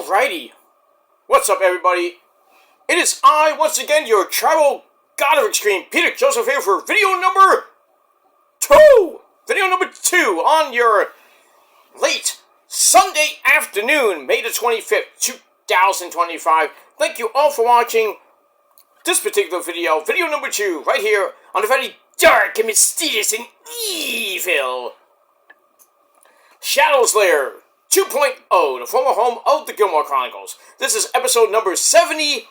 Alrighty, what's up everybody? It is I, once again, your tribal god of extreme, Peter Joseph here for video number 2! Video number 2 on your late Sunday afternoon, May the 25th, 2025. Thank you all for watching this particular video, video number 2, right here on the very dark and mysterious and evil Shadows Lair 2.0, the former home of the Gilmore Chronicles. This is episode number 71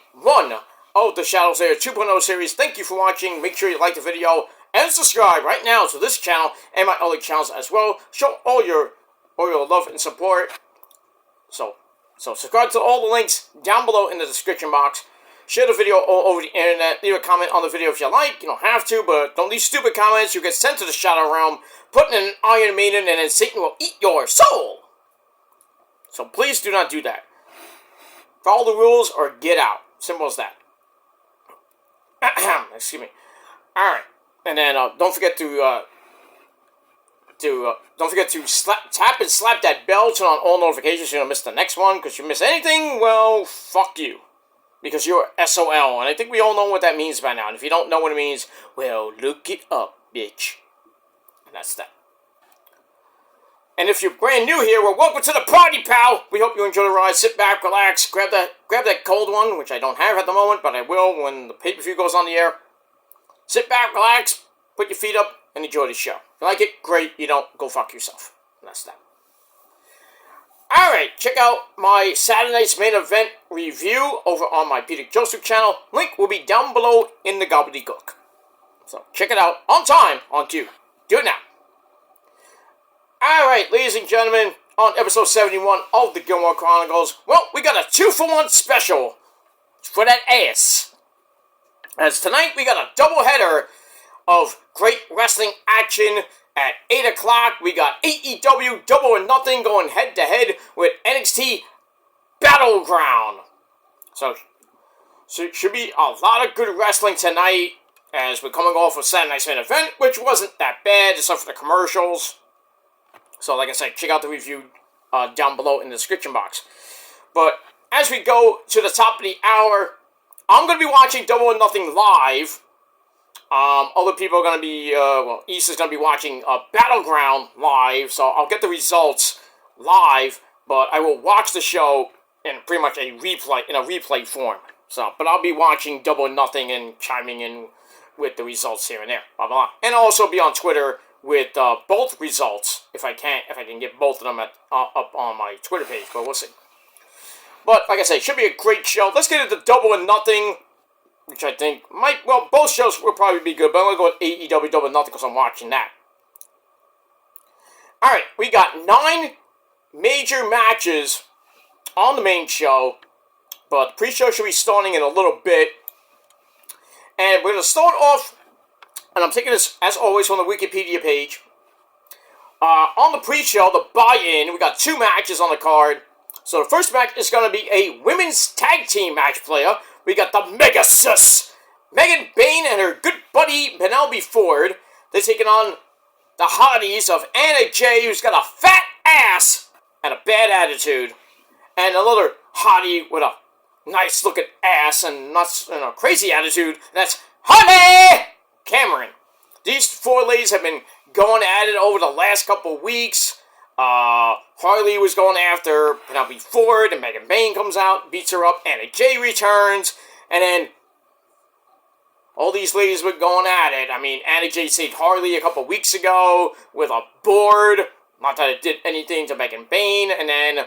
of the Shadows Lair 2.0 series. Thank you for watching. Make sure you like the video and subscribe right now to this channel and my other channels as well. Show all your love and support. So subscribe to all the links down below in the description box. Share the video all over the internet. Leave a comment on the video if you like. You don't have to, but don't leave stupid comments. You get sent to the Shadow Realm, put in an Iron Maiden, and then Satan will eat your soul. So please do not do that. Follow the rules or get out. Simple as that. Excuse me. All right, and then don't forget to tap and slap that bell, turn on all notifications so you don't miss the next one. Because if you miss anything, well, fuck you. Because you're SOL, and I think we all know what that means by now. And if you don't know what it means, well, look it up, bitch. And that's that. And if you're brand new here, well, welcome to the party, pal! We hope you enjoy the ride. Sit back, relax, grab that cold one, which I don't have at the moment, but I will when the pay-per-view goes on the air. Sit back, relax, put your feet up, and enjoy the show. If you like it, great. You don't, go fuck yourself. And that's that. Alright, check out my Saturday night's main event review over on my Peter Joseph channel. Link will be down below in the gobbledygook. So, check it out on time, on cue. Do it now. Alright, ladies and gentlemen, on episode 71 of the Gilmore Chronicles, well, we got a 2-for-1 special for that ass. As tonight, we got a doubleheader of great wrestling action. At 8 o'clock, we got AEW Double or Nothing going head-to-head with NXT Battleground. So should be a lot of good wrestling tonight, as we're coming off of Saturday night's main event, which wasn't that bad, except for the commercials. So, like I said, check out the review down below in the description box. But as we go to the top of the hour, I'm going to be watching Double or Nothing live. Other people are going to be, East is going to be watching Battleground live, so I'll get the results live, but I will watch the show in pretty much a replay form. So, but I'll be watching Double or Nothing and chiming in with the results here and there, blah, blah, blah. And I'll also be on Twitter with both results, if I can get both of them up on my Twitter page, but we'll see. But, like I say, should be a great show. Let's get into Double or Nothing, which I think might, well, both shows will probably be good, but I'm going to go with AEW Double or Nothing because I'm watching that. Alright, we got 9 major matches on the main show, but the pre-show should be starting in a little bit. And we're going to start off, and I'm taking this, as always, from the Wikipedia page. On the pre-show, the buy-in, we got 2 matches on the card. So the first match is going to be a women's tag team match player. We got the Mega Sis, Megan Bayne and her good buddy Penelope Ford. They're taking on the hotties of Anna Jay, who's got a fat ass and a bad attitude, and another hottie with a nice looking ass and a crazy attitude. That's Honey Cameron. These 4 ladies have been going at it over the last couple weeks. Harley was going after Penelope Ford, and Megan Bayne comes out, beats her up, Anna Jay returns, and then all these ladies were going at it. I mean, Anna Jay saved Harley a couple weeks ago with a board, not that it did anything to Megan Bayne, and then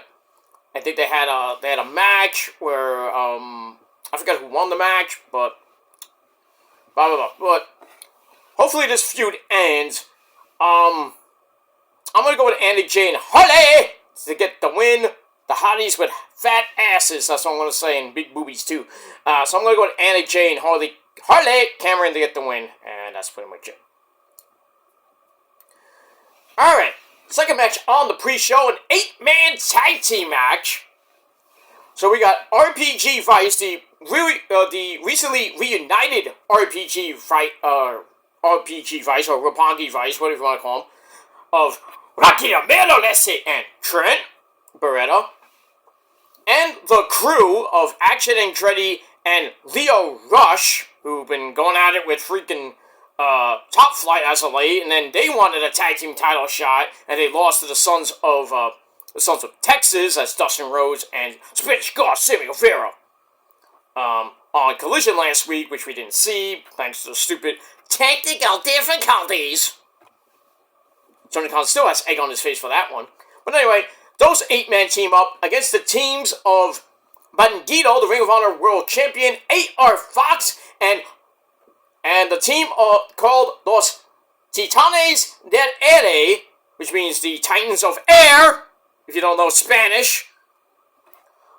I think they had a match where, I forgot who won the match, but blah, blah, blah, but hopefully this feud ends. I'm going to go with Anna Jay and Harley to get the win. The hotties with fat asses, that's what I'm going to say, and big boobies too. So I'm going to go with Anna Jay and Harley Cameron to get the win, and that's pretty much it. Alright, second match on the pre-show, an 8-man tag team match. So we got RPG Vice, the recently reunited RPG Vice, or Roppongi Vice, whatever you want to call them, of Rocky Romero, let's say, and Trent Beretta. and the crew of Action Andretti and Leo Rush, who've been going at it with freaking Top Flight as of late, and then they wanted a tag team title shot, and they lost to the Sons of Texas, as Dustin Rhodes and Spanish God Sammy Guevara. On Collision last week, which we didn't see, thanks to the stupid technical difficulties. Tony Khan still has egg on his face for that one. But anyway, those 8-man team up against the teams of Bandito, the Ring of Honor World Champion, AR Fox, and the team called Los Titanes del Aire, which means the Titans of Air, if you don't know Spanish,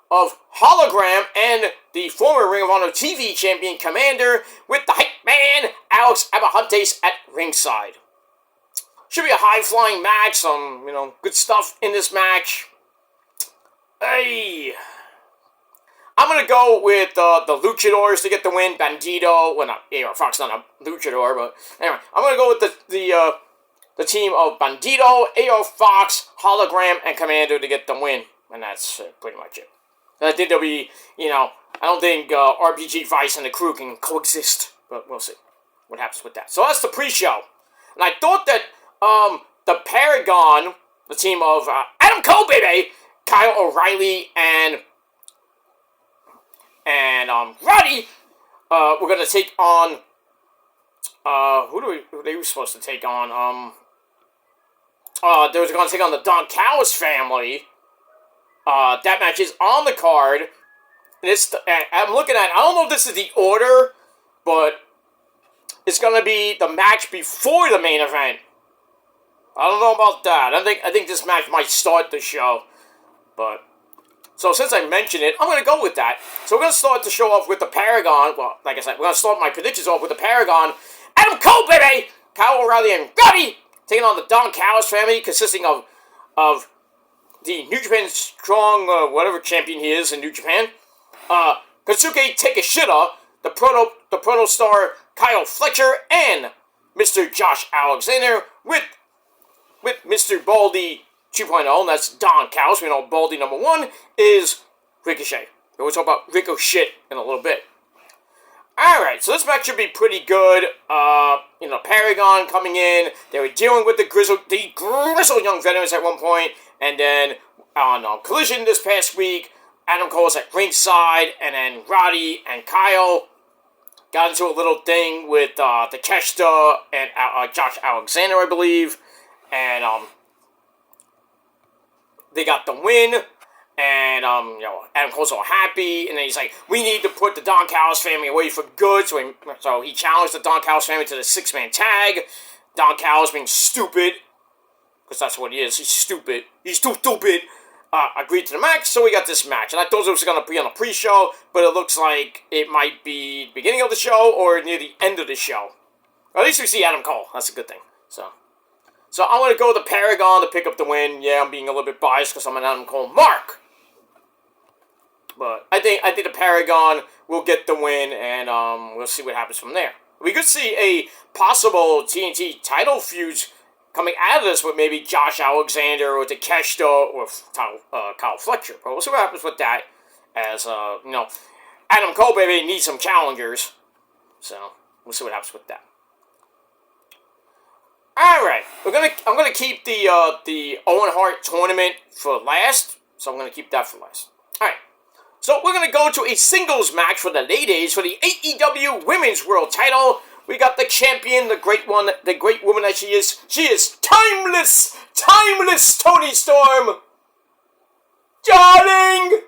of Hologram, and the former Ring of Honor TV champion Commander, with the hype man Alex Abrahantes at ringside. Should be a high-flying match, some, good stuff in this match. Hey, I'm going to go with the Luchadors to get the win. Bandito, well, not AR Fox, not a Luchador, but anyway, I'm going to go with the team of Bandito, AR Fox, Hologram, and Commander to get the win. And that's pretty much it. I think there'll be, I don't think RPG Vice and the crew can coexist, but we'll see what happens with that. So that's the pre-show. And I thought that the Paragon, the team of Adam Cole, baby, Kyle O'Reilly, and Roddy, we're going to take on, who they were supposed to take on? They were going to take on the Don Callis family. That match is on the card. And I'm looking at, I don't know if this is the order, but it's going to be the match before the main event. I don't know about that. I think this match might start the show. But, so since I mentioned it, I'm going to go with that. So we're going to start the show off with the Paragon. Well, like I said, we're going to start my predictions off with the Paragon. Adam Cole, baby! Kyle O'Reilly and Roddy taking on the Don Callis family, consisting of the New Japan Strong, whatever champion he is in New Japan. Kosuke Takeshita, the Proto Star Kyle Fletcher, and Mr. Josh Alexander with Mr. Baldy 2.0, and that's Don Callis. We know Baldy number 1 is Ricochet. We'll talk about Ricochet in a little bit. Alright, so this match should be pretty good. Paragon coming in. They were dealing with the grizzled young veterans at one point. And then on Collision this past week, Adam Cole was at ringside. And then Roddy and Kyle got into a little thing with Takeshita and Josh Alexander, I believe. And they got the win. And, Adam Cole's all happy, and then he's like, we need to put the Don Callis family away for good, so he challenged the Don Callis family to the 6-man tag. Don Callis, being stupid, because that's what he is, he's stupid, agreed to the match, so we got this match. And I thought it was going to be on a pre-show, but it looks like it might be the beginning of the show, or near the end of the show. Or at least we see Adam Cole, that's a good thing, So I'm going to go with the Paragon to pick up the win. Yeah, I'm being a little bit biased because I'm an Adam Cole mark. But I think the Paragon will get the win, and we'll see what happens from there. We could see a possible TNT title feud coming out of this with maybe Josh Alexander or Takeshita or Kyle Fletcher. But we'll see what happens with that. As Adam Cole, baby, needs some challengers. So we'll see what happens with that. Alright, I'm gonna keep the Owen Hart tournament for last, so I'm gonna keep that for last. Alright, so we're gonna go to a singles match for the ladies for the AEW Women's World Title. We got the champion, the great one, the great woman that she is. She is timeless Toni Storm, darling.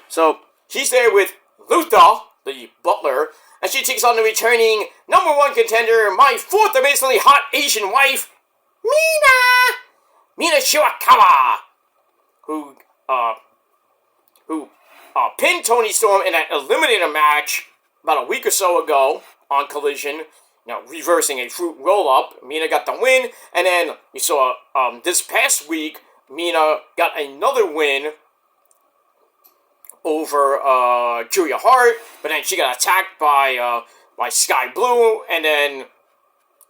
So she's there with Luther, the butler. And she takes on the returning number 1 contender, my 4th amazingly hot Asian wife, Mina Shirakawa, who pinned Toni Storm in an eliminator match about a week or so ago on Collision, reversing a fruit roll-up. Mina got the win, and then you saw this past week, Mina got another win over Julia Hart, but then she got attacked by Sky Blue, and then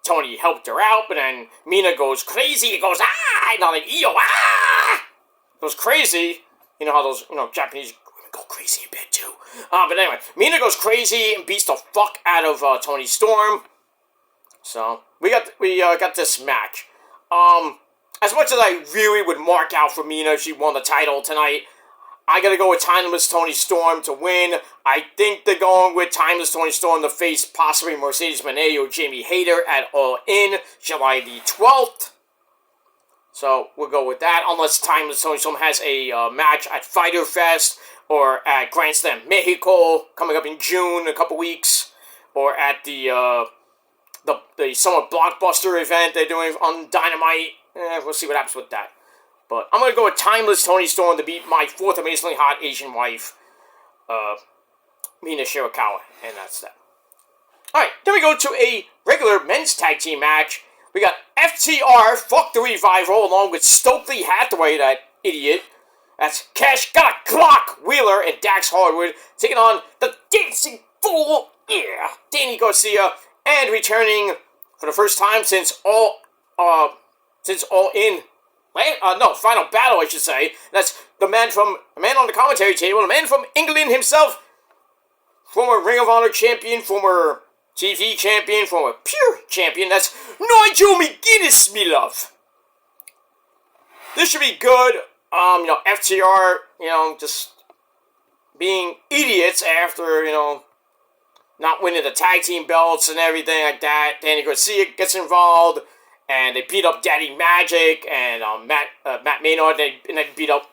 Toni helped her out, but then Mina goes crazy, goes, and I'm like, goes crazy, You know how those, Japanese women go crazy in bed too. But anyway, Mina goes crazy and beats the fuck out of Toni Storm. So we got this match. As much as I really would mark out for Mina if she won the title tonight, I gotta go with Timeless Toni Storm to win. I think they're going with Timeless Toni Storm to face possibly Mercedes Moné or Jamie Hayter at All In, July the 12th. So we'll go with that, unless Timeless Toni Storm has a match at Fyter Fest or at Grand Slam Mexico coming up in June, a couple weeks, or at the summer blockbuster event they're doing on Dynamite. We'll see what happens with that. But I'm going to go with Timeless Toni Storm to beat my fourth amazingly hot Asian wife, Mina Shirakawa. And that's that. Alright, then we go to a regular men's tag team match. We got FTR, Fuck the Revival, along with Stokely Hathaway, that idiot. That's Cash Got a Clock, Wheeler, and Dax Hardwood, taking on the Dancing Fool, Danny Garcia, and returning for the first time since All In. Final Battle, I should say. That's the man on the commentary table, the man from England himself, former Ring of Honor champion, former TV champion, former Pure champion. That's Nigel McGuinness, me love. This should be good. FTR, just being idiots after, not winning the tag team belts and everything like that. Danny Garcia gets involved. And they beat up Daddy Magic and Matt Maynard. And they beat up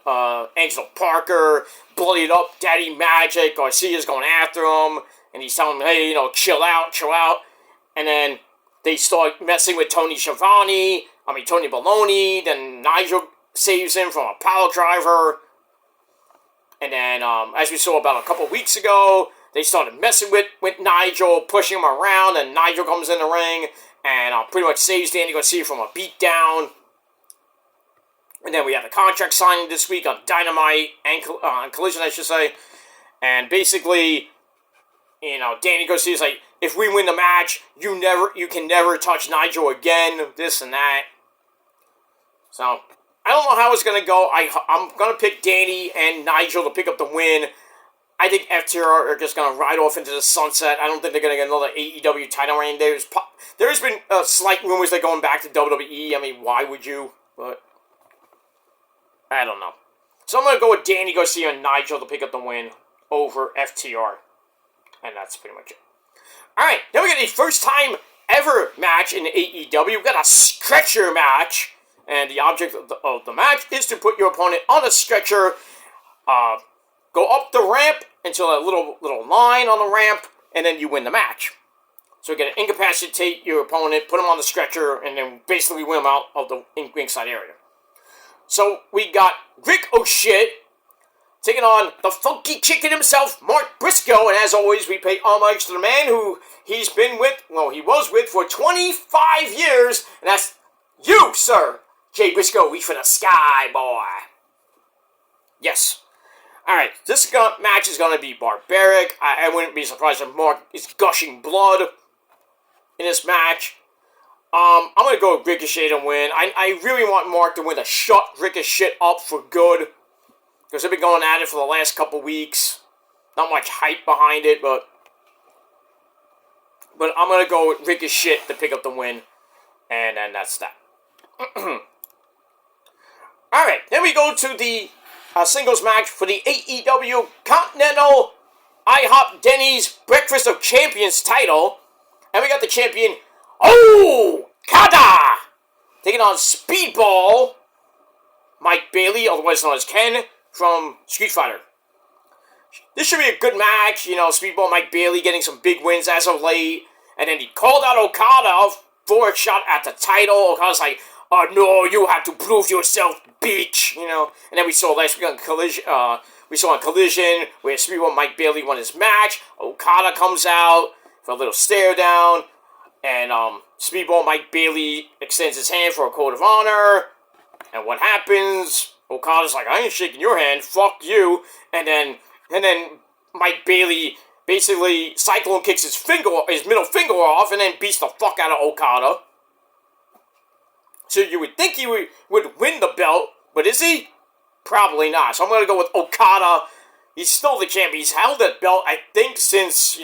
Angelo Parker, bloodied up Daddy Magic. Garcia's going after him. And he's telling him, hey, chill out. And then they start messing with Tony Baloney. Then Nigel saves him from a pile driver. And then, as we saw about a couple weeks ago, they started messing with Nigel, pushing him around. And Nigel comes in the ring and pretty much saves Danny Garcia from a beatdown. And then we have the contract signing this week on Dynamite and on Collision, I should say. And basically, Danny Garcia's like, if we win the match, you can never touch Nigel again, this and that. So, I don't know how it's going to go. I'm going to pick Danny and Nigel to pick up the win. I think FTR are just going to ride off into the sunset. I don't think they're going to get another AEW title reign. There's been slight rumors they're going back to WWE. I mean, why would you? But I don't know. So I'm going to go with Danny Garcia and Nigel to pick up the win over FTR. And that's pretty much it. Alright, then we got a first time ever match in AEW. We've got a stretcher match. And the object of the match is to put your opponent on a stretcher, go up the ramp until a little line on the ramp, and then you win the match. So you get to incapacitate your opponent, put him on the stretcher, and then basically win him out of the ringside area. So we got Rick O'Shit taking on the funky chicken himself, Mark Briscoe, and as always, we pay homage to the man who he was with for 25 years, and that's you, sir, Jay Briscoe, reach for the sky, boy. Yes. Alright, this match is going to be barbaric. I wouldn't be surprised if Mark is gushing blood in this match. I'm going to go with Ricochet to win. I really want Mark to win to shut Ricochet up for good. Because they've been going at it for the last couple weeks. Not much hype behind it, but I'm going to go with Ricochet to pick up the win. And then that's that. Alright, then we go to the singles match for the AEW Continental IHOP Denny's Breakfast of Champions title. And we got the champion, Okada, taking on Speedball Mike Bailey, otherwise known as Ken, from Street Fighter. This should be a good match. Speedball Mike Bailey getting some big wins as of late. And then he called out Okada for a shot at the title. Okada's like, oh no, you have to prove yourself, bitch, And then we saw last week on Collision, where Speedball Mike Bailey won his match. Okada comes out for a little stare down, and Speedball Mike Bailey extends his hand for a code of honor. And what happens? Okada's like, I ain't shaking your hand, fuck you. And then Mike Bailey basically Cyclone kicks his middle finger off, and then beats the fuck out of Okada. So you would think he would win the belt, but is he? Probably not. So I'm going to go with Okada. He's still the champ. He's held that belt, I think, since,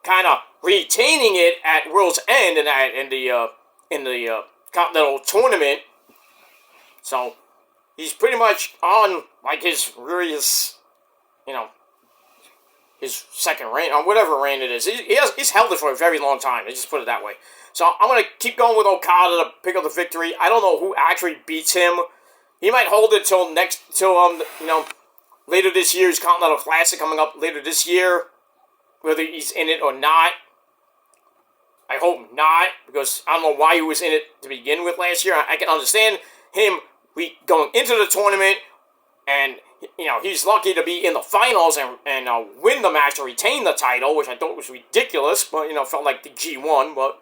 kind of retaining it at World's End in the Continental Tournament. So he's pretty much on like his second reign, or whatever reign it is. He's held it for a very long time. Let's just put it that way. So I'm going to keep going with Okada to pick up the victory. I don't know who actually beats him. He might hold it till later this year's Continental Classic coming up later this year, whether he's in it or not. I hope not, because I don't know why he was in it to begin with last year. I can understand him going into the tournament, and he's lucky to be in the finals and win the match to retain the title, which I thought was ridiculous, but felt like the G1. But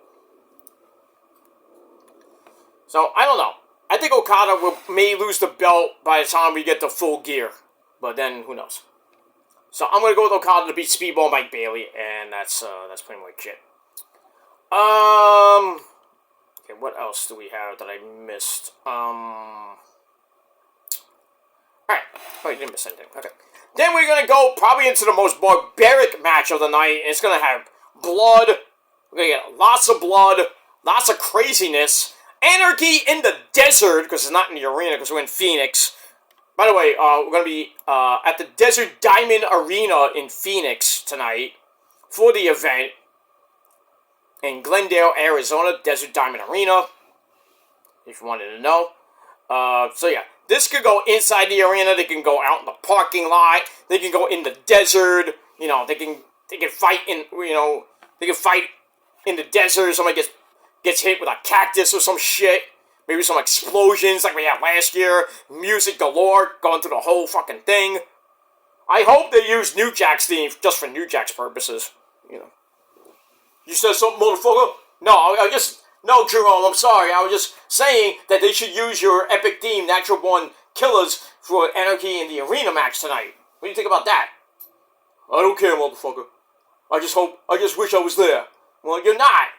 so I don't know. I think Okada may lose the belt by the time we get to Full Gear, but then who knows? So I'm gonna go with Okada to beat Speedball Mike Bailey, and that's pretty much it. Okay, what else do we have that I missed? Alright. Oh, you didn't miss anything. Okay. Then we're gonna go probably into the most barbaric match of the night, and it's gonna have blood. We're gonna get lots of blood, lots of craziness, anarchy in the desert, because it's not in the arena, because we're in Phoenix. By the way, we're gonna be at the Desert Diamond Arena in Phoenix tonight for the event. In Glendale, Arizona, Desert Diamond Arena, if you wanted to know. So yeah, this could go inside the arena, they can go out in the parking lot, they can go in the desert, they can fight in, they can fight in the desert, somebody gets hit with a cactus or some shit, maybe some explosions like we had last year, music galore, going through the whole fucking thing. I hope they use New Jack's theme just for New Jack's purposes, You said something, motherfucker? No, no, Jerome, I'm sorry. I was just saying that they should use your epic theme, Natural Born Killers, for Anarchy in the Arena match tonight. What do you think about that? I don't care, motherfucker. I just wish I was there. Well, you're not.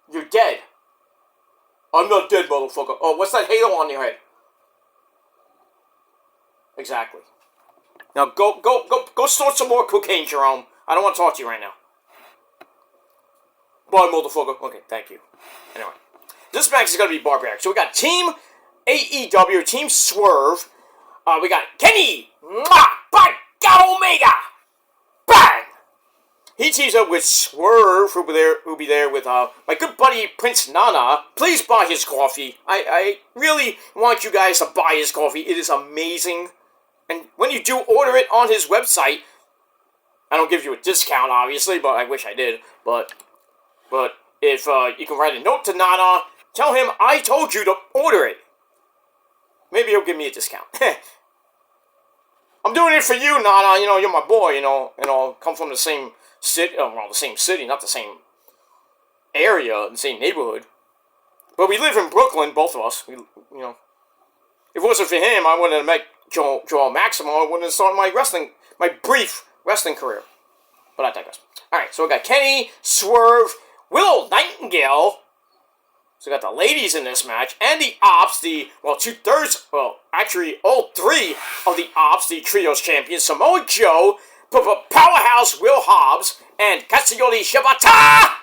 You're dead. I'm not dead, motherfucker. Oh, what's that halo on your head? Exactly. Now, go snort some more cocaine, Jerome. I don't want to talk to you right now. Bye, motherfucker. Okay, thank you. Anyway, this match is going to be barbaric. So we got Team AEW, Team Swerve. We got Kenny Omega. Bang! He teams up with Swerve, who'll be there with my good buddy Prince Nana. Please buy his coffee. I really want you guys to buy his coffee. It is amazing. And when you do order it on his website, I don't give you a discount, obviously, but I wish I did. But if you can write a note to Nana, tell him I told you to order it. Maybe he'll give me a discount. I'm doing it for you, Nana. You're my boy. Come from the same city. Well, the same city, not the same area, the same neighborhood. But we live in Brooklyn, both of us. If it wasn't for him, I wouldn't have met Joel Maximo. I wouldn't have started my brief wrestling career. But I digress. All right, so we got Kenny, Swerve, Willow Nightingale. So we got the ladies in this match, and the Ops, actually all three of the Ops, the Trios champions, Samoa Joe, Powerhouse Will Hobbs, and Katsuyori Shibata!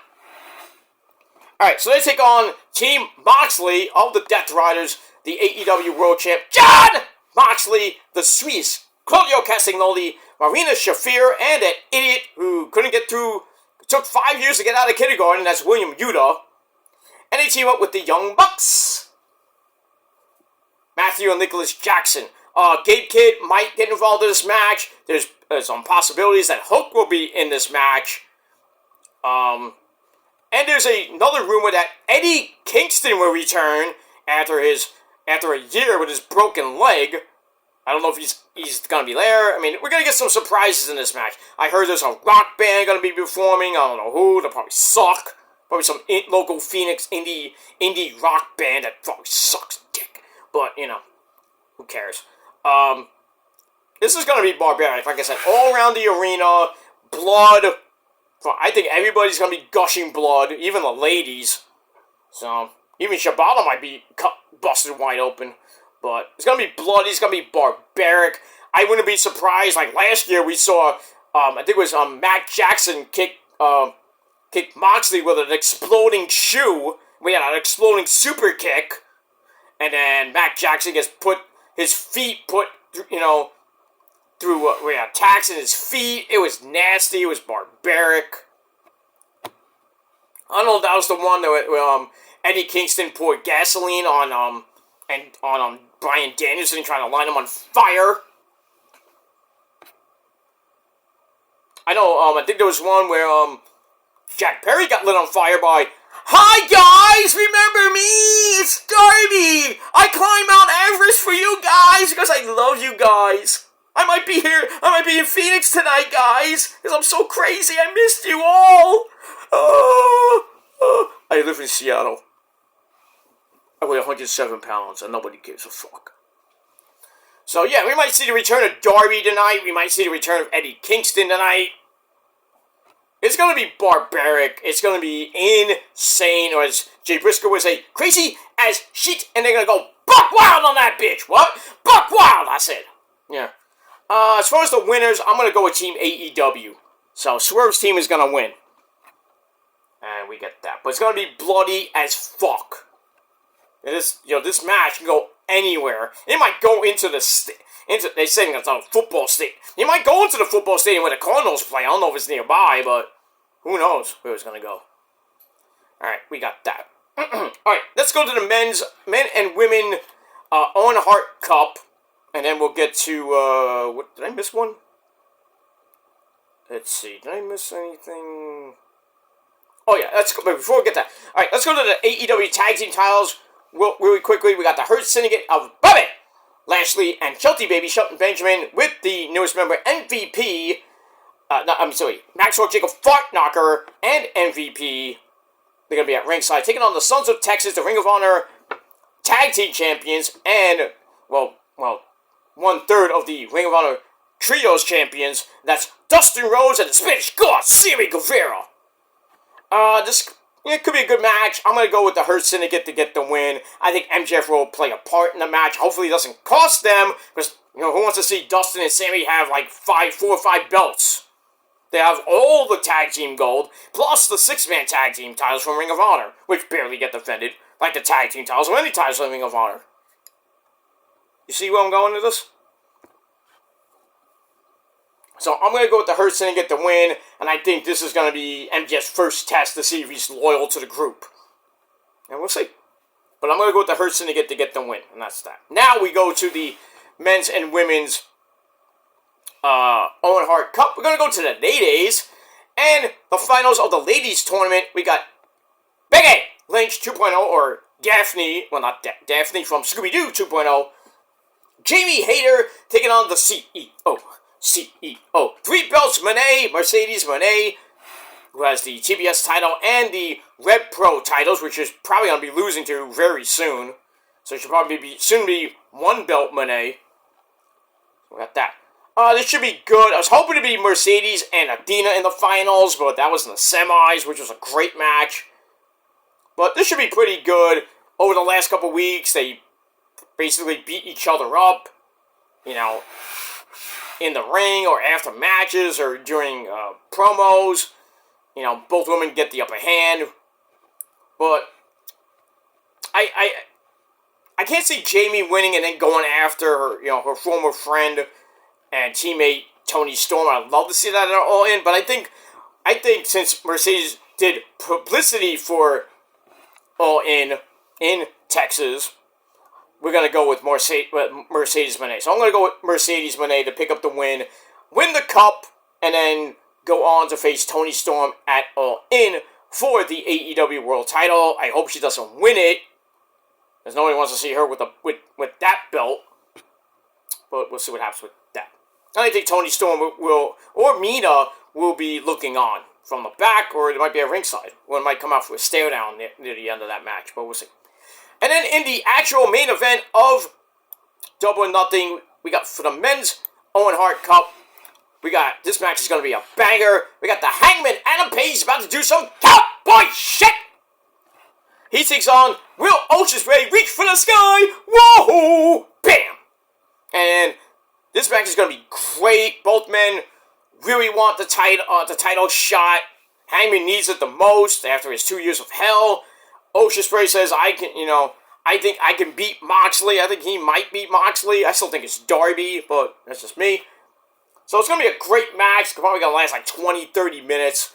Alright, so they take on Team Moxley of the Death Riders, the AEW World Champ, John Moxley, the Swiss, Claudio Castagnoli, Marina Shafir, and an idiot who couldn't get through, took 5 years to get out of kindergarten, that's William Yuta. And they team up with the Young Bucks. Matthew and Nicholas Jackson. Gabe Kidd might get involved in this match. There's some possibilities that Hook will be in this match. And there's another rumor that Eddie Kingston will return after a year with his broken leg. I don't know if he's going to be there. I mean, we're going to get some surprises in this match. I heard there's a rock band going to be performing. I don't know who. They'll probably suck. Probably some local Phoenix indie rock band that probably sucks dick. But, who cares? This is going to be barbaric. Like I said, all around the arena, blood. I think everybody's going to be gushing blood, even the ladies. So, even Shibata might be busted wide open. But it's going to be bloody. It's going to be barbaric. I wouldn't be surprised. Like last year, we saw, I think it was Matt Jackson kick Moxley with an exploding shoe. We had an exploding super kick. And then Matt Jackson gets his feet put, through attacks in his feet. It was nasty. It was barbaric. I don't know if that was the one that Eddie Kingston poured gasoline on Bryan Danielson, trying to light him on fire. I know. I think there was one where Jack Perry got lit on fire by. Hi guys, remember me? It's Darby. I climbed Mount Everest for you guys because I love you guys. I might be here. I might be in Phoenix tonight, guys, because I'm so crazy. I missed you all. I live in Seattle. I weigh 107 pounds, and nobody gives a fuck. So yeah, we might see the return of Darby tonight. We might see the return of Eddie Kingston tonight. It's going to be barbaric. It's going to be insane. Or as Jay Briscoe would say, crazy as shit. And they're going to go buck wild on that bitch. What? Buck wild, I said. Yeah. As far as the winners, I'm going to go with Team AEW. So Swerve's team is going to win. And we get that. But it's going to be bloody as fuck. This match can go anywhere. It might go into the... They say it's a football stadium. You might go into the football stadium where the Cardinals play. I don't know if it's nearby, but who knows where it's going to go. Alright, we got that. Alright, let's go to the men and women Owen Hart Cup. And then we'll get to, did I miss one? Let's see, did I miss anything? Oh yeah, let's go, but before we get that. Alright, let's go to the AEW Tag Team titles really quickly. We got the Hurt Syndicate of Bobby Lashley and Shelton Benjamin with the newest member, MVP. Maxwell Jacob Fartknocker and MVP. They're going to be at ringside, taking on the Sons of Texas, the Ring of Honor Tag Team Champions, and, well, 1/3 of the Ring of Honor Trios Champions. That's Dustin Rhodes and the Spanish God, Sammy Guevara. It could be a good match. I'm going to go with the Hurt Syndicate to get the win. I think MJF will play a part in the match. Hopefully it doesn't cost them, because, who wants to see Dustin and Sammy have, 4 or 5 belts? They have all the tag team gold, plus the 6-man tag team titles from Ring of Honor, which barely get defended, like the tag team titles or any titles from Ring of Honor. You see where I'm going with this? So I'm going to go with the Hurt Syndicate to win, and I think this is going to be MJF's first test to see if he's loyal to the group. And we'll see. But I'm going to go with the Hurt Syndicate to get the win, and that's that. Now we go to the men's and women's Owen Hart Cup. We're going to go to the ladies, and the finals of the ladies tournament. We got Becky Lynch 2.0, or Daphne, well not Daphne from Scooby-Doo 2.0. Jamie Hayter taking on the CEO. 3 belts, Mercedes Moné, who has the TBS title and the Red Pro titles, which is probably going to be losing to very soon. So it should probably soon be 1 belt Moné. We got that. This should be good. I was hoping to be Mercedes and Athena in the finals, but that was in the semis, which was a great match. But this should be pretty good. Over the last couple weeks, they basically beat each other up, in the ring or after matches or during promos. Both women get the upper hand. But I can't see Jamie winning and then going after her, her former friend and teammate Toni Storm. I'd love to see that at All In, but I think since Mercedes did publicity for All In Texas, we're going to go with Mercedes Moné. So I'm going to go with Mercedes Moné to pick up the win the cup, and then go on to face Toni Storm at All In for the AEW World title. I hope she doesn't win it, because nobody wants to see her with that belt. But we'll see what happens with that. I think Toni Storm or Mina will be looking on from the back, or it might be at ringside. Or it might come out for a stare down near the end of that match, but we'll see. And then in the actual main event of Double or Nothing, we got for the men's Owen Hart Cup, this match is going to be a banger. We got the Hangman Adam Page about to do some cowboy shit. He takes on Will Ospreay, reach for the sky. Whoa! And this match is going to be great. Both men really want the title shot. Hangman needs it the most after his 2 years of hell. Ocean Spray says, I think I can beat Moxley. I think he might beat Moxley. I still think it's Darby, but that's just me. So it's going to be a great match. It's probably going to last like 20, 30 minutes.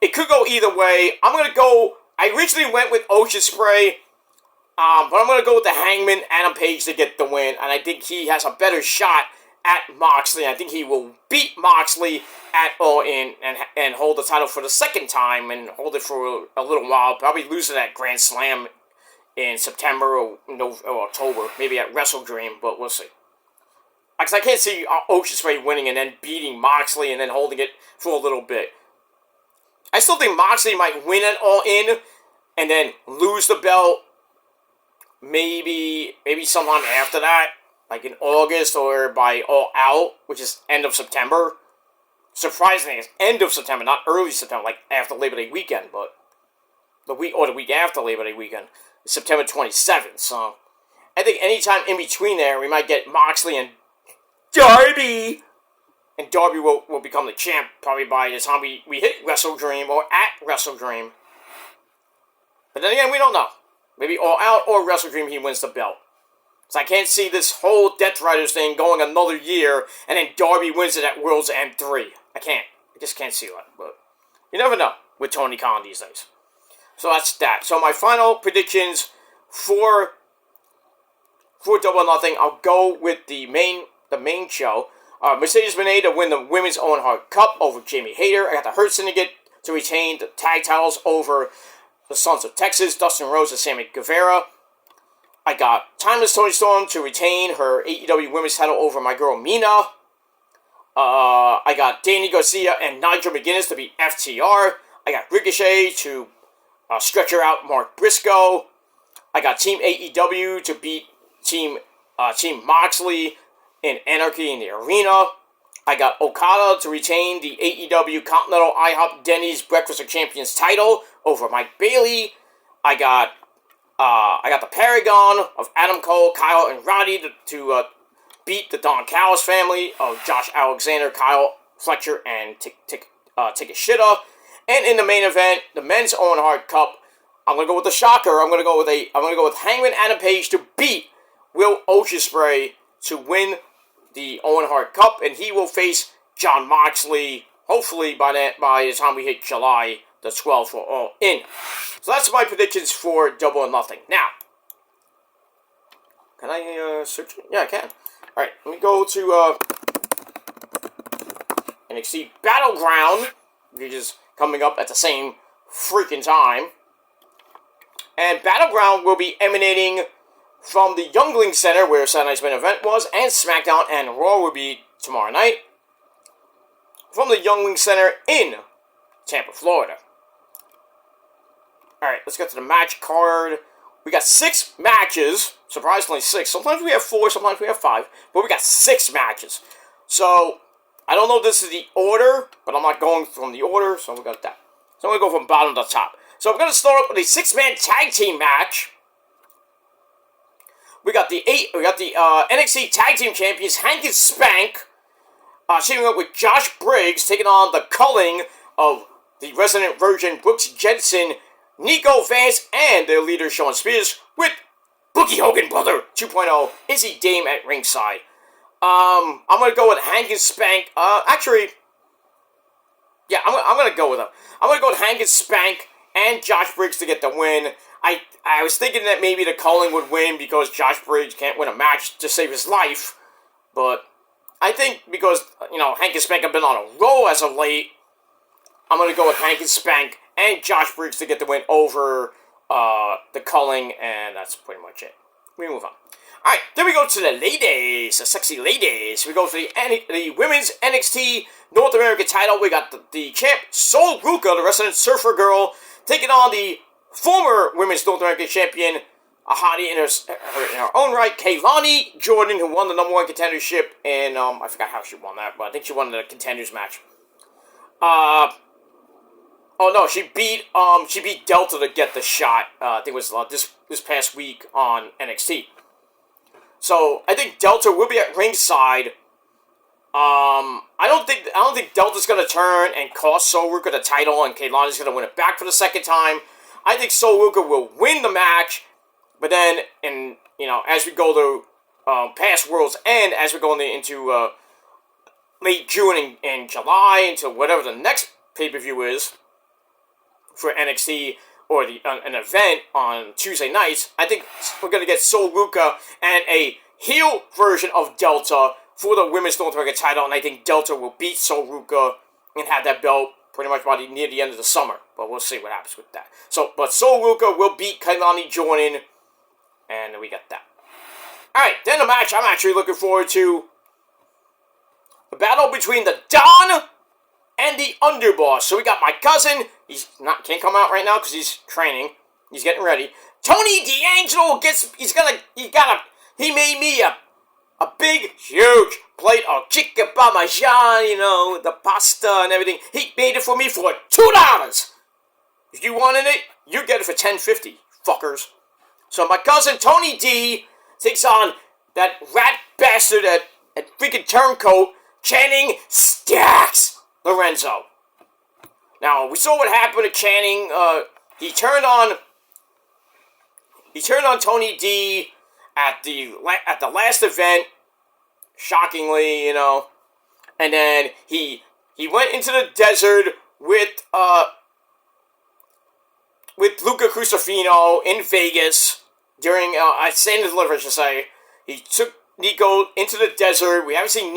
It could go either way. I'm going to go... I originally went with Ocean Spray, but I'm going to go with the Hangman, Adam Page, to get the win. And I think he has a better shot at Moxley. I think he will beat Moxley at All In and hold the title for the second time and hold it for a little while. Probably lose it at Grand Slam in September or October. Maybe at Wrestle Dream, but we'll see. Because I can't see Ocean Spray winning and then beating Moxley and then holding it for a little bit. I still think Moxley might win it All In and then lose the belt maybe sometime after that, like in August or by All Out, which is end of September. Surprisingly, it's end of September, not early September, like after Labor Day weekend, but the week after Labor Day weekend, September 27th. So I think anytime in between there, we might get Moxley and Darby. And Darby will become the champ probably by the time we hit Wrestle Dream or at Wrestle Dream. But then again, we don't know. Maybe All Out or Wrestle Dream, he wins the belt. So I can't see this whole Death Riders thing going another year and then Darby wins it at World's End 3. I can't. I just can't see that. But you never know with Tony Khan these days. So that's that. So my final predictions for Double or Nothing, I'll go with the main show. Mercedes Moné to win the Women's Owen Hart Cup over Jamie Hayter. I got the Hurt Syndicate to retain the tag titles over the Sons of Texas, Dustin Rhodes and Sammy Guevara. I got Timeless Toni Storm to retain her AEW Women's title over my girl Mina. I got Danny Garcia and Nigel McGuinness to beat FTR. I got Ricochet to stretch her out Mark Briscoe. I got Team AEW to beat Team Moxley in Anarchy in the Arena. I got Okada to retain the AEW Continental IHOP Denny's Breakfast of Champions title over Mike Bailey. I got the Paragon of Adam Cole, Kyle, and Roddy to beat the Don Callis family of Josh Alexander, Kyle Fletcher, and Takeshita. And in the main event, the Men's Owen Hart Cup, I'm gonna go with the shocker. I'm gonna go with Hangman Adam Page to beat Will Ospreay to win the Owen Hart Cup, and he will face Jon Moxley, hopefully by the time we hit July the 12th for All In. So that's my predictions for Double or Nothing. Now, can I search it? Yeah, I can. Alright, let me go to NXT Battleground, which is coming up at the same freaking time. And Battleground will be emanating from the Youngling Center, where Saturday night's main event was, and SmackDown and Raw will be tomorrow night. From the Youngling Center in Tampa, Florida. Alright, let's get to the match card. We got 6 matches. Surprisingly 6. Sometimes we have 4, sometimes we have 5. But we got 6 matches. So, I don't know if this is the order, but I'm not going from the order, so we got that. So I'm going to go from bottom to top. So I'm going to start up with a 6-man tag team match. We got the NXT Tag Team Champions, Hank and Spank, teaming up with Josh Briggs, taking on the culling of the Resident Virgin, Brooks Jensen, Nico Vance, and their leader, Shawn Spears, with Boogie Hogan Brother 2.0, Izzy Dame at ringside. I'm going to go with Hank and Spank. Actually, yeah, I'm going to go with them. I'm going to go with Hank and Spank and Josh Briggs to get the win. I was thinking that maybe the Culling would win because Josh Briggs can't win a match to save his life. But I think because, Hank and Spank have been on a roll as of late, I'm going to go with Hank and Spank and Josh Briggs to get the win over the Culling, and that's pretty much it. We move on. Alright, then we go to the ladies, the sexy ladies. We go to the Women's NXT North American title. We got the champ, Sol Ruka, the resident surfer girl, taking on the former Women's North American champion, a hottie in her own right, Kaylani Jordan, who won the number 1 contendership, and I forgot how she won that, but I think she won the contenders match. Oh no, she beat Delta to get the shot. I think it was this past week on NXT. So I think Delta will be at ringside. I don't think Delta's gonna turn and cost Sol Ruka the title, and Kaylani's gonna win it back for the second time. I think Sol Ruka will win the match, but then, as we go to past World's End, as we go into late June and July, into whatever the next pay-per-view is for NXT, or an event on Tuesday nights, I think we're going to get Sol Ruka and a heel version of Delta for the Women's North American title, and I think Delta will beat Sol Ruka and have that belt pretty much by near the end of the summer, but we'll see what happens with that. But Sol Ruka will beat Kailani Jordan, and we got that. Alright, then the match I'm actually looking forward to, the battle between the Don and the Underboss. So we got my cousin. Can't come out right now because he's training. He's getting ready. Tony D'Angelo he made me a big, huge plate of chicken parmesan, the pasta and everything. He made it for me for $2. If you wanted it, you get it for $10.50, fuckers. So my cousin Tony D takes on that rat bastard, that freaking turncoat, Channing Stacks Lorenzo. Now, we saw what happened to Channing. He turned on Tony D at the last event, shockingly, and then he went into the desert with Luca Crucifino in Vegas during at St. Deliver, I should say. He took Nico into the desert. We haven't seen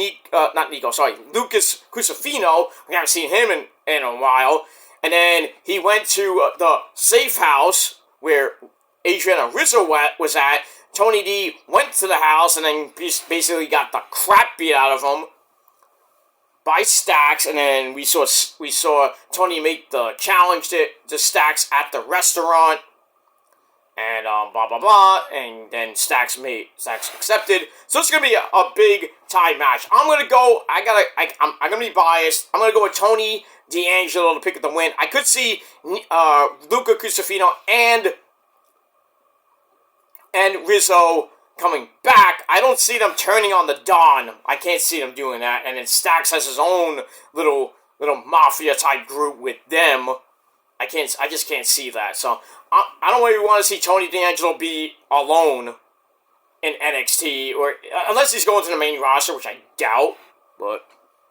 Lucas Crucifino. We haven't seen him in a while. And then he went to the safe house where Adriana Rizzo was at. Tony D went to the house and then basically got the crap beat out of him by Stacks. And then we saw Tony make the challenge to Stacks at the restaurant. And blah blah blah, and then Stacks accepted. So it's gonna be a big tie match. I'm gonna be biased. I'm gonna go with Tony D'Angelo to pick up the win. I could see Luca Crucifino and Rizzo coming back. I don't see them turning on the Don. I can't see them doing that. And then Stacks has his own little mafia type group with them. I just can't see that. So I don't really want to see Tony D'Angelo be alone in NXT, or unless he's going to the main roster, which I doubt. But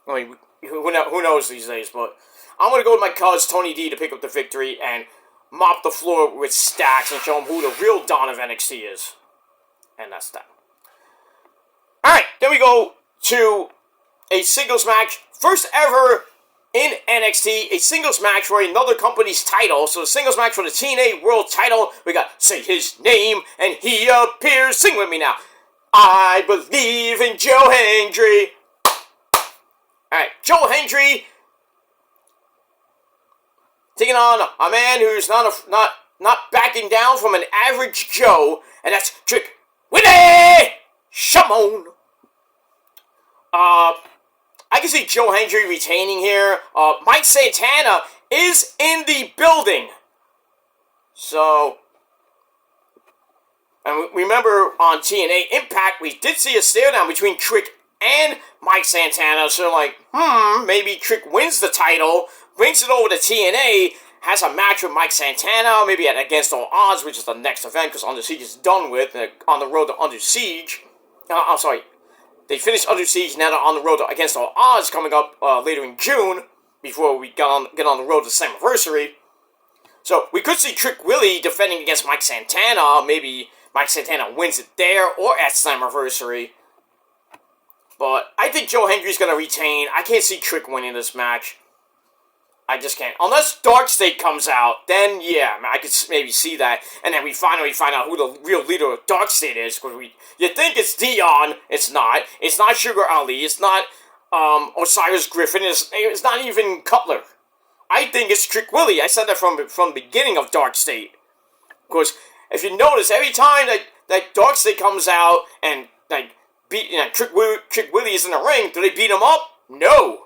I mean, who knows these days? But I'm gonna go with my cuz Tony D to pick up the victory and mop the floor with Stacks and show him who the real Don of NXT is. And that's that. All right, then we go to a singles match, first ever in NXT, a singles match for another company's title. So the singles match for the TNA World title. We got Say His Name and He Appears. Sing with me now. I believe in Joe Hendry. Alright, Joe Hendry taking on a man who's not backing down from an average Joe, and that's Trick Willie Shamon. I can see Joe Hendry retaining here. Mike Santana is in the building. So, and remember on TNA Impact, we did see a stare down between Trick and Mike Santana. So maybe Trick wins the title, brings it over to TNA, has a match with Mike Santana, maybe at Against All Odds, which is the next event, because Under Siege is done with, on the road to Under Siege. I'm sorry. They finished Under Siege, now they're on the road to Against All Odds coming up later in June, before we get on the road to Slammiversary. So we could see Trick Willie defending against Mike Santana. Maybe Mike Santana wins it there or at Slammiversary. But I think Joe Hendry's going to retain. I can't see Trick winning this match. I just can't. Unless Dark State comes out, then yeah, I could maybe see that. And then we finally find out who the real leader of Dark State is. Because you think it's Dion. It's not. It's not Sugar Ali. It's not Osiris Griffin. It's not even Cutler. I think it's Trick Willie. I said that from the beginning of Dark State. Because if you notice, every time that Dark State comes out and Trick Willie is in the ring, do they beat him up? No.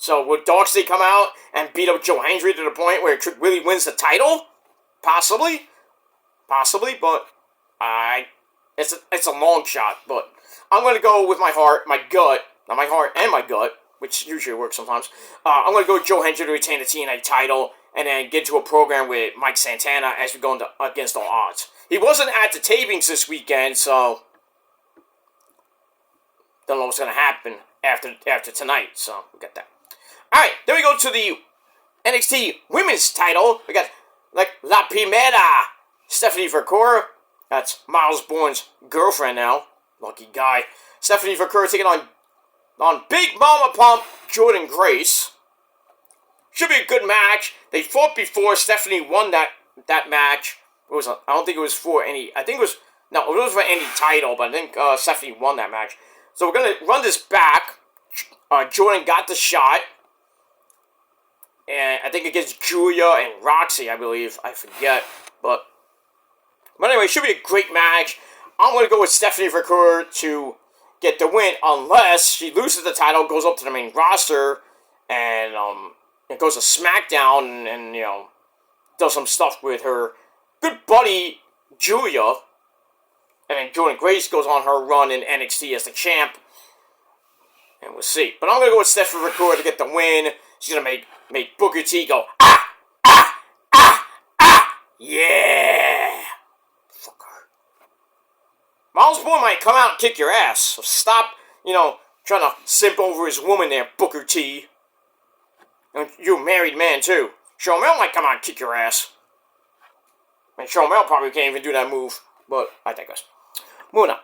So would Dark State come out and beat up Joe Hendry to the point where Trick Willie wins the title? Possibly, but I It's a long shot, but I'm going to go with my heart, my gut, not my heart and my gut, which usually works sometimes. I'm going to go with Joe Hendry to retain the TNA title, and then get into a program with Mike Santana as we go into Against All Odds. He wasn't at the tapings this weekend, so don't know what's going to happen after tonight, so we got that. Alright, then we go to the NXT Women's title. We got, like, La Primera, Stephanie Vercora. That's Miles Bourne's girlfriend now. Lucky guy. Stephanie Vercora taking on Big Mama Pump, Jordan Grace. Should be a good match. They fought before. Stephanie won that match. I don't think it was for any... it was for any title, but I think Stephanie won that match. So we're going to run this back. Jordan got the shot. And I think against Julia and Roxy, I believe. I forget. But anyway, it should be a great match. I'm going to go with Stephanie Vercora to get the win, unless she loses the title, goes up to the main roster, and it goes to SmackDown and does some stuff with her good buddy, Julia. And then Jordan Grace goes on her run in NXT as the champ. And we'll see. But I'm going to go with Stephanie Vercora to get the win. She's going to make Booker T go, yeah! Fuck her. Miles Bourne might come out and kick your ass. So stop, trying to simp over his woman there, Booker T. And you're a married man, too. Shomel might come out and kick your ass. And Shomel probably can't even do that move. But I digress. Moving on.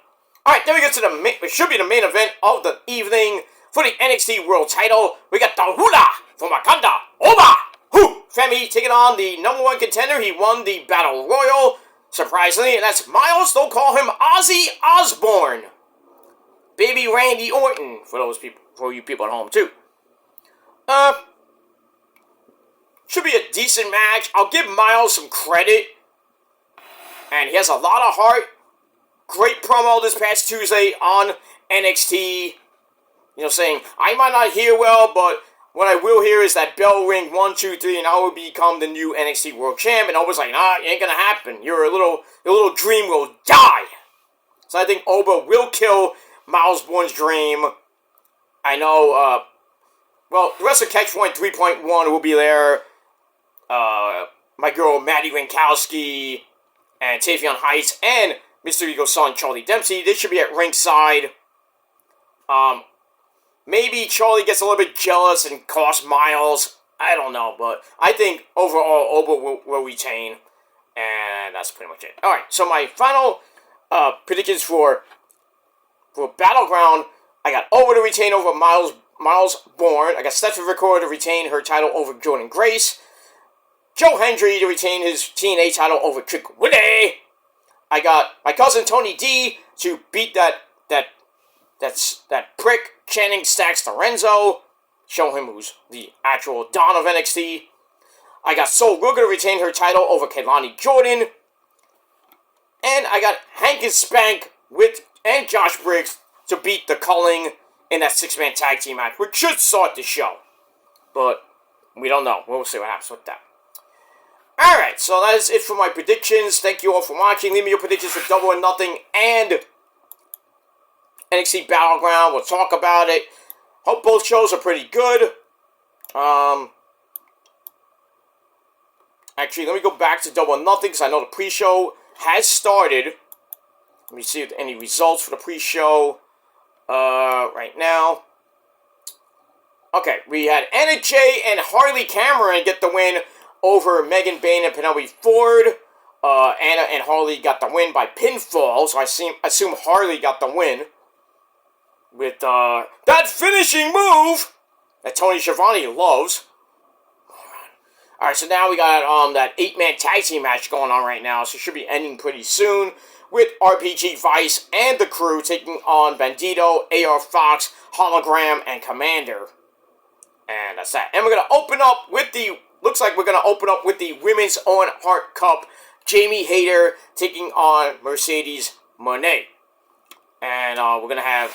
Alright, then we get to it should be the main event of the evening. For the NXT World title, we got the Hula from Wakanda, Oba! Who? Femi taking on the #1 contender. He won the Battle Royal. Surprisingly, and that's Miles. They'll call him Ozzy Osbourne. Baby Randy Orton, for you people at home, too. Should be a decent match. I'll give Miles some credit. And he has a lot of heart. Great promo this past Tuesday on NXT. Saying, I might not hear well, but what I will hear is that bell ring 1, 2, 3, and I will become the new NXT World Champ. And I was like, nah, it ain't gonna happen. Your little dream will die. So I think Oba will kill Miles Bourne's dream. I know, the rest of Catch Point 3.1 will be there. My girl Maddie Winkowski and Tavion Heights and Mr. Ego's son Charlie Dempsey. They should be at ringside. Maybe Charlie gets a little bit jealous and costs Miles. I don't know, but I think overall Oba will retain. And that's pretty much it. Alright, so my final predictions for Battleground. I got Oba to retain over Miles Bourne. I got Stephanie Vercora to retain her title over Jordan Grace. Joe Hendry to retain his TNA title over Trick Willie. I got my cousin Tony D to beat that prick Channing Stacks Lorenzo. Show him who's the actual Don of NXT. I got Sol Ruger to retain her title over Kehlani Jordan. And I got Hank and Spank and Josh Briggs to beat the Culling in that 6-man tag team match, which should start the show. But we don't know. We'll see what happens with that. Alright, so that is it for my predictions. Thank you all for watching. Leave me your predictions for Double or Nothing and NXT Battleground. We'll talk about it. Hope both shows are pretty good. Actually, let me go back to Double or Nothing because I know the pre-show has started. Let me see if any results for the pre-show right now. Okay, we had Anna Jay and Harley Cameron get the win over Megan Bayne and Penelope Ford. Anna and Harley got the win by pinfall, so I assume Harley got the win with that finishing move that Tony Schiavone loves. Alright, so now we got that 8-man tag team match going on right now, so it should be ending pretty soon with RPG Vice and the Crew taking on Bandito, AR Fox, Hologram, and Commander. And that's that. And we're going to open up with looks like we're going to open up with the Women's Owen Hart Cup. Jamie Hayter taking on Mercedes Moné. And we're going to have,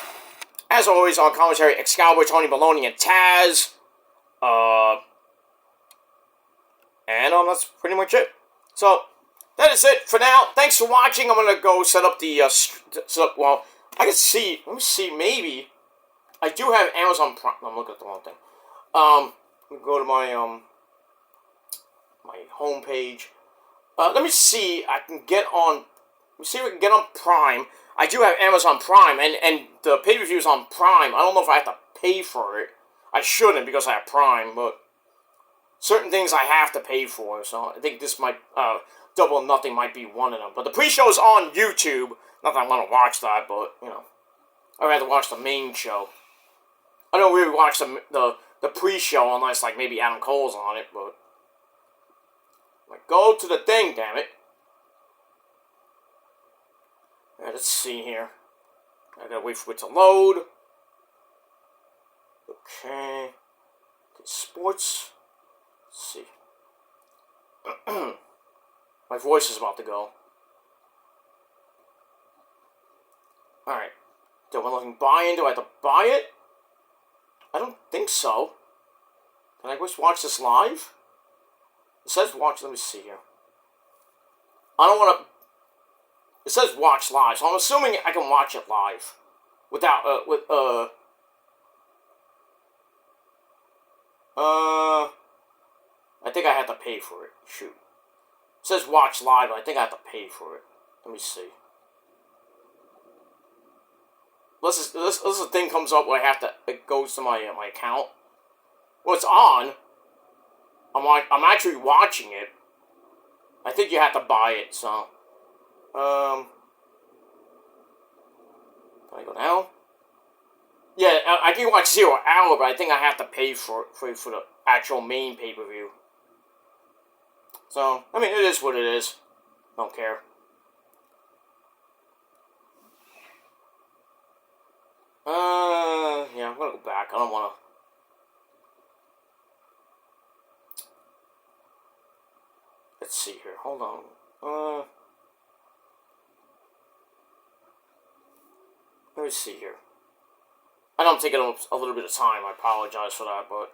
as always, on commentary, Excalibur, Tony Maloney, and Taz. And that's pretty much it. So, that is it for now. Thanks for watching. I'm going to go set up the, well, I can see, let me see, maybe, I do have Amazon Prime. I'm looking at the wrong thing. Let me go to my, my home page. Let me see, I can get on, let me see if I can get on Prime. I do have Amazon Prime, and the pay-per-view is on Prime. I don't know if I have to pay for it. I shouldn't because I have Prime, but certain things I have to pay for, so I think this might, Double or Nothing might be one of them. But the pre-show is on YouTube. Not that I want to watch that, but, you know, I'd rather watch the main show. I don't really watch the pre-show unless, like, maybe Adam Cole's on it, but... Like, go to the thing, damn it. Alright, let's see here. I gotta wait for it to load. Okay. Okay, sports. Let's see. My voice is about to go. Alright. Do I want to buy in? Do I have to buy it? I don't think so. Can I just watch this live? It says watch, let me see here. I don't want to... It says watch live, so I'm assuming I can watch it live. Without, I think I have to pay for it. Shoot. It says watch live, but I think I have to pay for it. Let me see. This thing comes up where I have to, it goes to my my account. Well, it's on. I'm actually watching it. I think you have to buy it, so. Can I go down? Yeah, I can watch 0 Hour, but I think I have to pay for the actual main pay-per-view. So, I mean, it is what it is. Don't care. Yeah, I'm gonna go back. I don't wanna... Let's see here. Hold on. Let me see here. I know I'm taking a little bit of time. I apologize for that, but...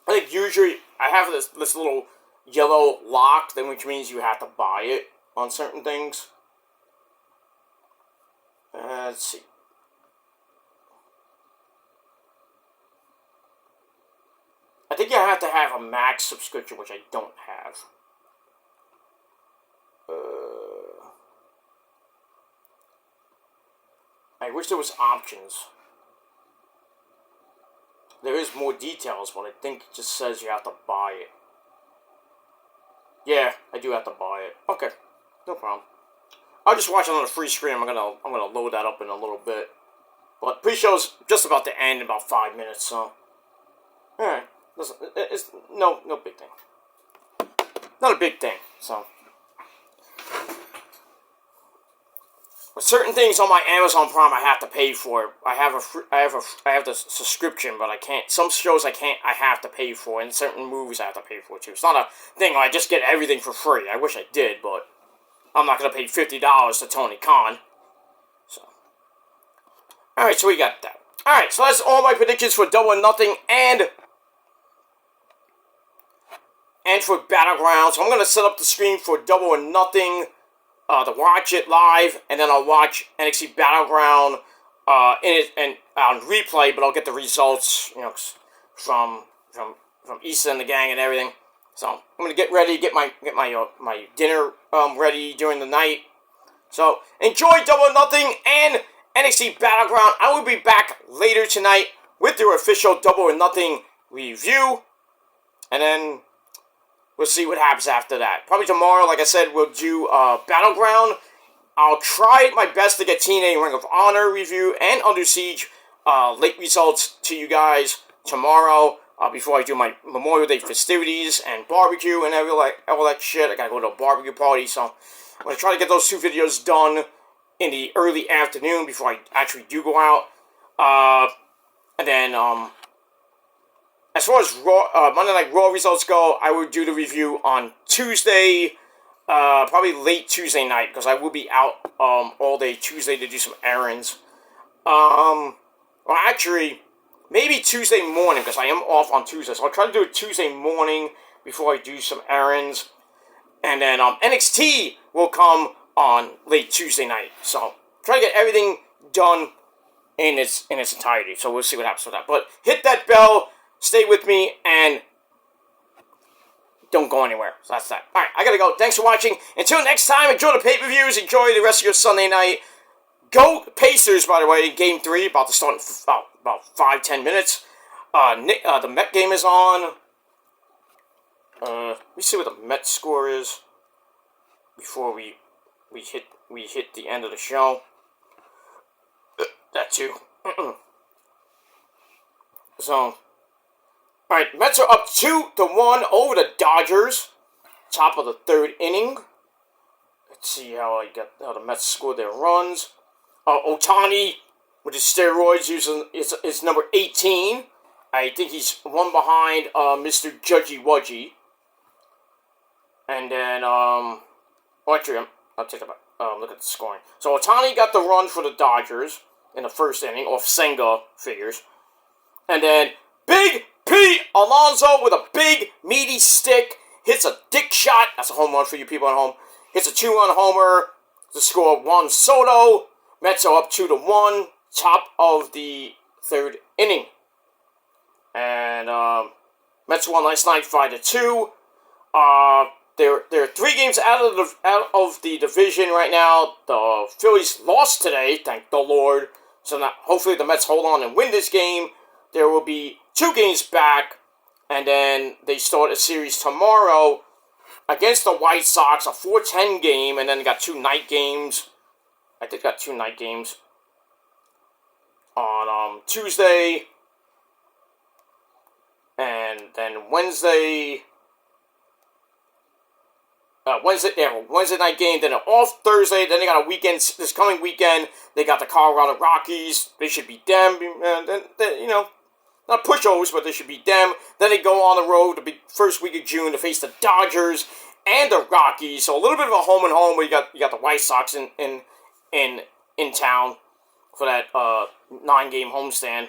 I think usually I have this little yellow lock, then which means you have to buy it on certain things. Let's see. I think you have to have a max subscription, which I don't have. I wish there was options. There is more details, but I think it just says you have to buy it. Yeah, I do have to buy it. Okay, no problem. I'll just watch it on the free screen. I'm gonna load that up in a little bit. But pre-show's just about to end in about 5 minutes, so alright. It's no big thing. Not a big thing, so. But certain things on my Amazon Prime I have to pay for. I have the subscription, but I can't. Some shows I can't. I have to pay for, and certain movies I have to pay for too. It's not a thing where I just get everything for free. I wish I did, but I'm not gonna pay $50 to Tony Khan. So, all right. So we got that. All right. So that's all my predictions for Double or Nothing and for Battleground. So I'm gonna set up the screen for Double or Nothing. To watch it live, and then I'll watch NXT Battleground in it and on replay. But I'll get the results, you know, from Issa and the gang and everything. So I'm gonna get ready, get my dinner ready during the night. So enjoy Double or Nothing and NXT Battleground. I will be back later tonight with their official Double or Nothing review, and then we'll see what happens after that. Probably tomorrow, like I said, we'll do Battleground. I'll try my best to get TNA Ring of Honor review and Under Siege late results to you guys tomorrow before I do my Memorial Day festivities and barbecue and all that shit. I gotta go to a barbecue party, so I'm gonna try to get those 2 videos done in the early afternoon before I actually do go out. And then, as far as Monday Night Raw results go, I will do the review on Tuesday, probably late Tuesday night, because I will be out all day Tuesday to do some errands. Well, actually, maybe Tuesday morning, because I am off on Tuesday. So I'll try to do it Tuesday morning before I do some errands. And then NXT will come on late Tuesday night. So try to get everything done in its entirety. So we'll see what happens with that. But hit that bell, stay with me, and don't go anywhere. So that's that. Alright, I gotta go. Thanks for watching. Until next time, enjoy the pay-per-views. Enjoy the rest of your Sunday night. Go Pacers, by the way, Game 3, about to start in about 5-10 minutes. The Met game is on. Let me see what the Met score is before we hit the end of the show. That too. So, alright, Mets are up 2-1 over the Dodgers. Top of the third inning. Let's see how the Mets score their runs. Ohtani, with his steroids, using is number 18. I think he's one behind Mr. Judgy Wudgy. And then, actually, I'll take a look at the scoring. So Ohtani got the run for the Dodgers in the first inning, off Senga figures. And then Big P. Alonso with a big, meaty stick hits a dick shot. That's a home run for you people at home. Hits a 2-run homer to score Juan Soto. Mets are up 2-1, top of the third inning. And Mets won last night 5-2. They're 3 games out of the division right now. The Phillies lost today, thank the Lord. So now, hopefully the Mets hold on and win this game. There will be 2 games back, and then they start a series tomorrow against the White Sox, a 4-10 game, and then they got 2 night games. I think got 2 night games on Tuesday, and then Wednesday night game. Then off Thursday. Then they got a weekend. This coming weekend, they got the Colorado Rockies. They should beat them. Not pushovers, but they should beat them. Then they go on the road the first week of June to face the Dodgers and the Rockies. So a little bit of a home and home where you got the White Sox in town for that 9-game homestand.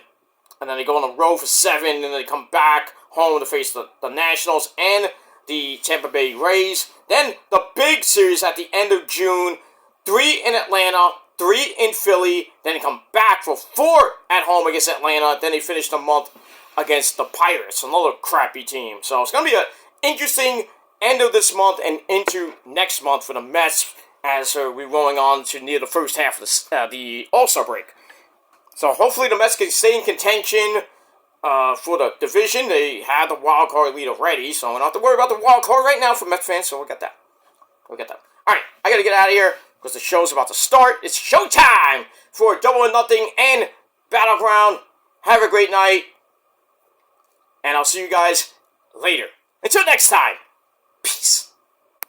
And then they go on the road for 7, and then they come back home to face the Nationals and the Tampa Bay Rays. Then the big series at the end of June, 3 in Atlanta, 3 in Philly. Then they come back for 4 at home against Atlanta. Then they finish the month against the Pirates, another crappy team. So it's going to be an interesting end of this month and into next month for the Mets, as we're rolling on to near the first half of the All-Star break. So hopefully the Mets can stay in contention for the division. They have the wild card lead already, so I don't have to worry about the wild card right now for Mets fans, so we'll get that. Alright, I gotta get out of here because the show's about to start. It's showtime for Double or Nothing and Battleground. Have a great night, and I'll see you guys later. Until next time, peace.